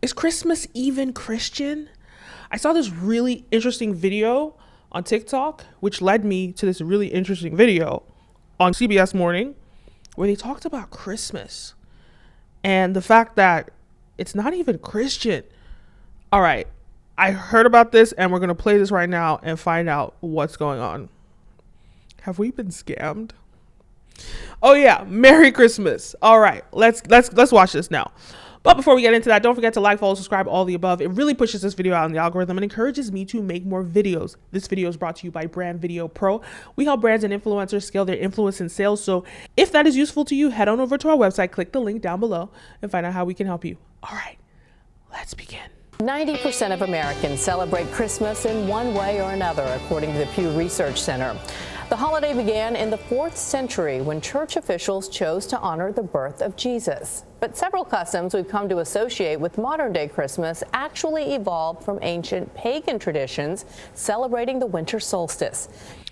is Christmas even Christian? I saw this really interesting video on TikTok, which led me to this really interesting video on CBS Morning, where they talked about Christmas and the fact that it's not even Christian. All right, I heard about this and we're going to play this right now and find out what's going on. Have we been scammed? Oh yeah, Merry Christmas. All right, let's watch this now. But before we get into that, don't forget to like, follow, subscribe, all the above. It really pushes this video out in the algorithm and encourages me to make more videos. This video is brought to you by Brand Video Pro. We help brands and influencers scale their influence and sales. So if that is useful to you, head on over to our website, click the link down below, and find out how we can help you. All right, let's begin. 90% of Americans celebrate Christmas in one way or another, according to the Pew Research Center. The holiday began in the 4th century when church officials chose to honor the birth of Jesus. But several customs we've come to associate with modern-day Christmas actually evolved from ancient pagan traditions celebrating the winter solstice.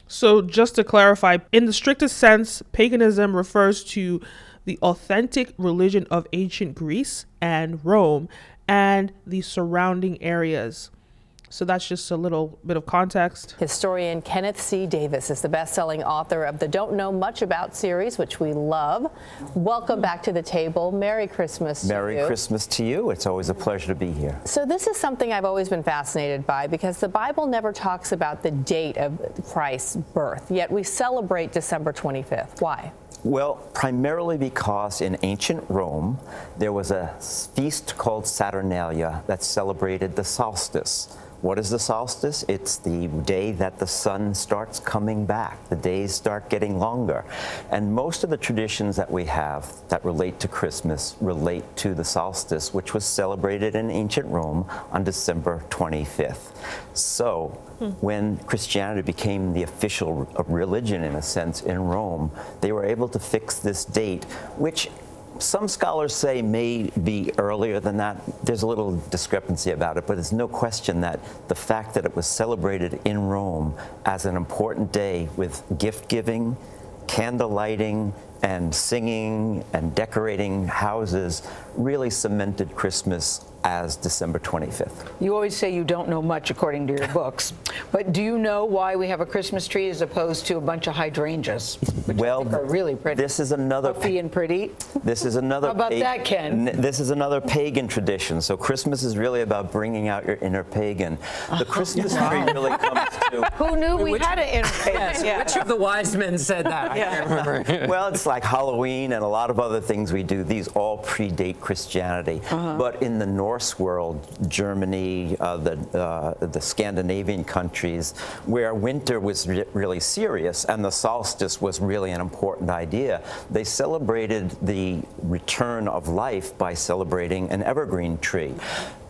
So just to clarify, in the strictest sense, paganism refers to the authentic religion of ancient Greece and Rome and the surrounding areas. So that's just a little bit of context. Historian Kenneth C. Davis is the best-selling author of the Don't Know Much About series, which we love. Welcome back to the table. Merry Christmas to you. Merry Christmas to you. It's always a pleasure to be here. So this is something I've always been fascinated by because the Bible never talks about the date of Christ's birth, yet we celebrate December 25th. Why? Well, primarily because in ancient Rome, there was a feast called Saturnalia that celebrated the solstice. What is the solstice? It's the day that the sun starts coming back. The days start getting longer. And most of the traditions that we have that relate to Christmas relate to the solstice, which was celebrated in ancient Rome on December 25th. So when Christianity became the official religion, in a sense, in Rome, they were able to fix this date, which some scholars say may be earlier than that. There's a little discrepancy about it, but there's no question that the fact that it was celebrated in Rome as an important day with gift giving, candle lighting, and singing and decorating houses really cemented Christmas as December 25th. You always say you don't know much according to your books, but do you know why we have a Christmas tree as opposed to a bunch of hydrangeas, which I think are really pretty? This is another puffy and pretty. This is another. How about that, Ken? This is another pagan tradition. So Christmas is really about bringing out your inner pagan. The Christmas tree really comes to. Who knew we had an inner pagan? Yes. Which of the wise men said that? I can't remember. Well, it's like Halloween and a lot of other things we do. These all predate Christianity. But in the Norse world, Germany, the Scandinavian countries, where winter was really serious and the solstice was really an important idea, they celebrated the return of life by celebrating an evergreen tree.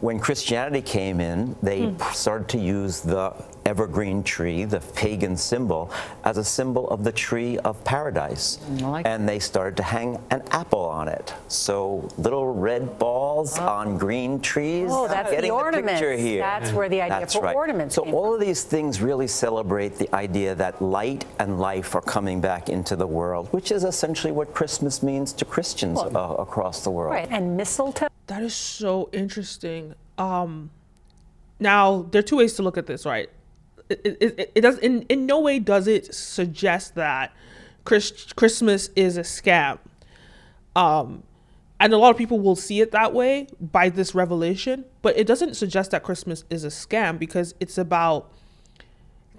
When Christianity came in, they started to use the evergreen tree, the pagan symbol, as a symbol of the tree of paradise. And they started to hang an apple on it. So little red balls on green trees. Oh, that's getting the ornaments. Picture here. That's where the idea That's for right. ornaments So came all from. of these things really celebrate the idea that light and life are coming back into the world, which is essentially what Christmas means to Christians across the world. Right, and mistletoe. That is so interesting. Now there are two ways to look at this, right? It does in no way does it suggest that Christmas is a scam. And a lot of people will see it that way by this revelation, but it doesn't suggest that Christmas is a scam, because it's about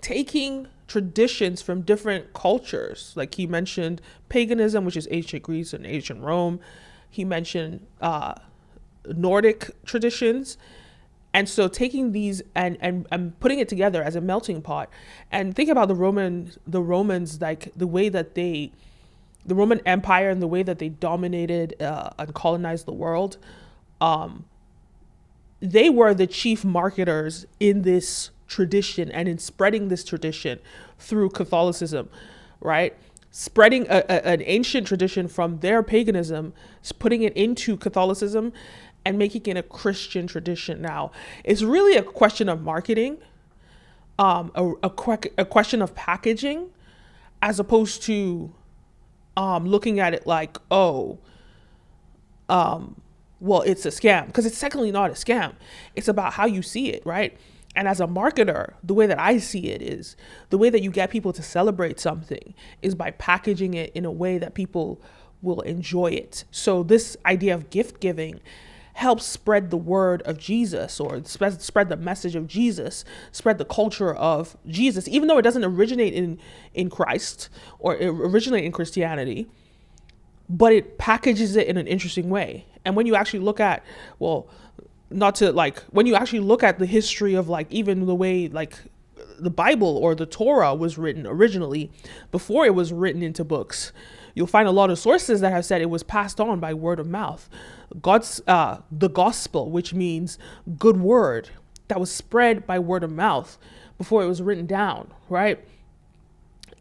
taking traditions from different cultures. Like he mentioned paganism, which is ancient Greece and ancient Rome. He mentioned Nordic traditions. And so taking these and putting it together as a melting pot, and think about the Romans, like the way that the Roman Empire and the way that they dominated and colonized the world. They were the chief marketers in this tradition and in spreading this tradition through Catholicism, right? Spreading an ancient tradition from their paganism, putting it into Catholicism, and making it a Christian tradition now. It's really a question of marketing, a question of packaging, as opposed to looking at it like, well, it's a scam, because it's technically not a scam. It's about how you see it, right? And as a marketer, the way that I see it is the way that you get people to celebrate something is by packaging it in a way that people will enjoy it. So this idea of gift giving helps spread the word of Jesus, or spread the message of Jesus, spread the culture of Jesus, even though it doesn't originate in Christ or originate in Christianity, but it packages it in an interesting way. And when you actually look at, well, when you actually look at the history of like even the way like the Bible or the Torah was written originally, before it was written into books, you'll find a lot of sources that have said it was passed on by word of mouth. The gospel, which means good word, that was spread by word of mouth before it was written down, right?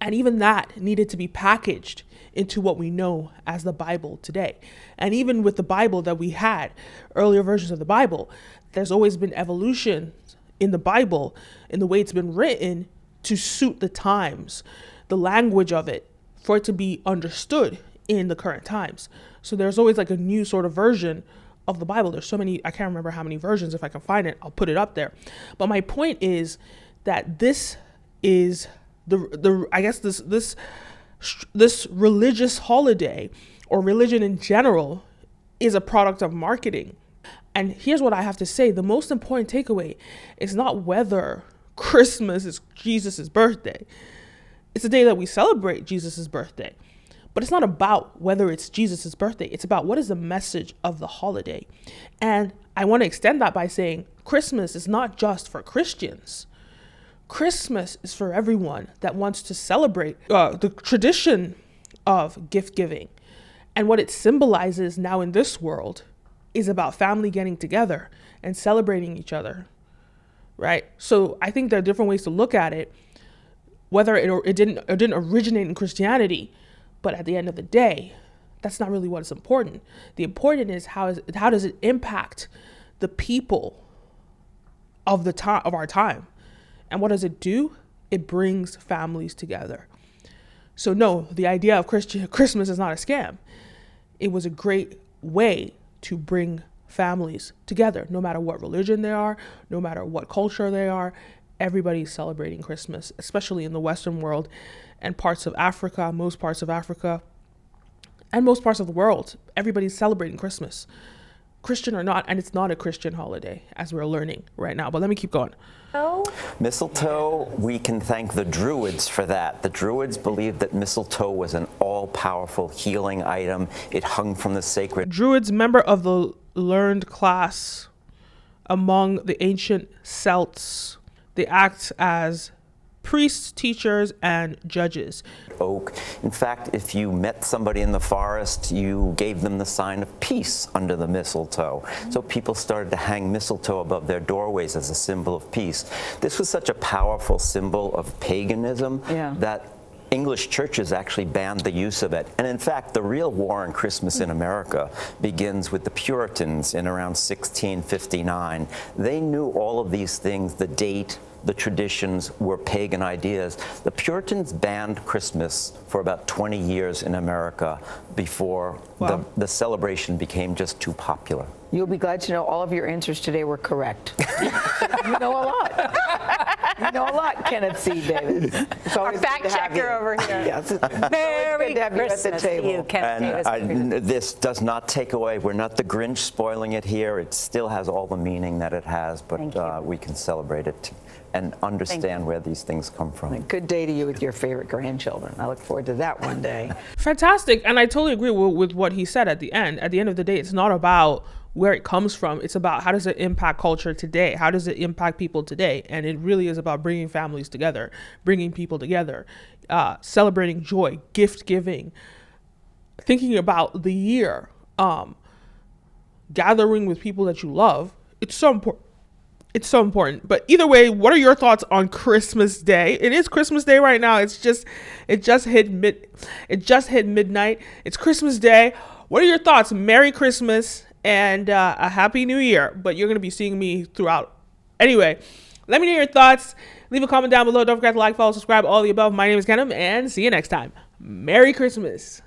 And even that needed to be packaged into what we know as the Bible today. And even with the Bible that we had, earlier versions of the Bible, there's always been evolution in the Bible in the way it's been written to suit the times, the language of it, for it to be understood in the current times. So there's always like a new sort of version of the Bible. There's so many, I can't remember how many versions. If I can find it, I'll put it up there. But my point is that this is this religious holiday, or religion in general, is a product of marketing. And here's what I have to say. The most important takeaway is not whether Christmas is Jesus's birthday. It's a day that we celebrate Jesus's birthday. But it's not about whether it's Jesus's birthday. It's about what is the message of the holiday. And I want to extend that by saying Christmas is not just for Christians. Christmas is for everyone that wants to celebrate the tradition of gift giving. And what it symbolizes now in this world is about family getting together and celebrating each other, right? So I think there are different ways to look at it, whether it didn't originate in Christianity, but at the end of the day, that's not really what is important. The important is how does it impact the people of our time. And what does it do? It brings families together. So no, the idea of Christmas is not a scam. It was a great way to bring families together, no matter what religion they are, no matter what culture they are. Everybody's celebrating Christmas, especially in the Western world and parts of Africa, most parts of Africa, and most parts of the world. Everybody's celebrating Christmas, Christian or not, and it's not a Christian holiday, as we're learning right now. But let me keep going. Mistletoe, we can thank the Druids for that. The Druids believed that mistletoe was an all-powerful healing item. It hung from the sacred. Druids, member of the learned class among the ancient Celts. They act as priests, teachers, and judges. Oak. In fact, if you met somebody in the forest, you gave them the sign of peace under the mistletoe. So people started to hang mistletoe above their doorways as a symbol of peace. This was such a powerful symbol of paganism that English churches actually banned the use of it. And in fact, the real war on Christmas in America begins with the Puritans in around 1659. They knew all of these things, the date, the traditions were pagan ideas. The Puritans banned Christmas for about 20 years in America before the celebration became just too popular. You'll be glad to know all of your answers today were correct. You know a lot. You know a lot, Kenneth C. Davis. It's Our fact checker over here. Yes. Merry good to have you at the Christmas table. to you, Kenneth Davis. This does not take away, we're not the Grinch spoiling it here. It still has all the meaning that it has, but we can celebrate it and understand where these things come from. Good day to you with your favorite grandchildren. I look forward to that one day. Fantastic. And I totally agree with what he said at the end. At the end of the day, it's not about where it comes from. It's about how does it impact culture today? How does it impact people today? And it really is about bringing families together, bringing people together, celebrating joy, gift giving, thinking about the year, gathering with people that you love. It's so important. It's so important. But either way, what are your thoughts on Christmas Day? It is Christmas Day right now. It just hit midnight. It's Christmas Day. What are your thoughts? Merry Christmas and a Happy New Year. But you're going to be seeing me throughout. Anyway, let me know your thoughts. Leave a comment down below. Don't forget to like, follow, subscribe, all the above. My name is Kenim, and see you next time. Merry Christmas.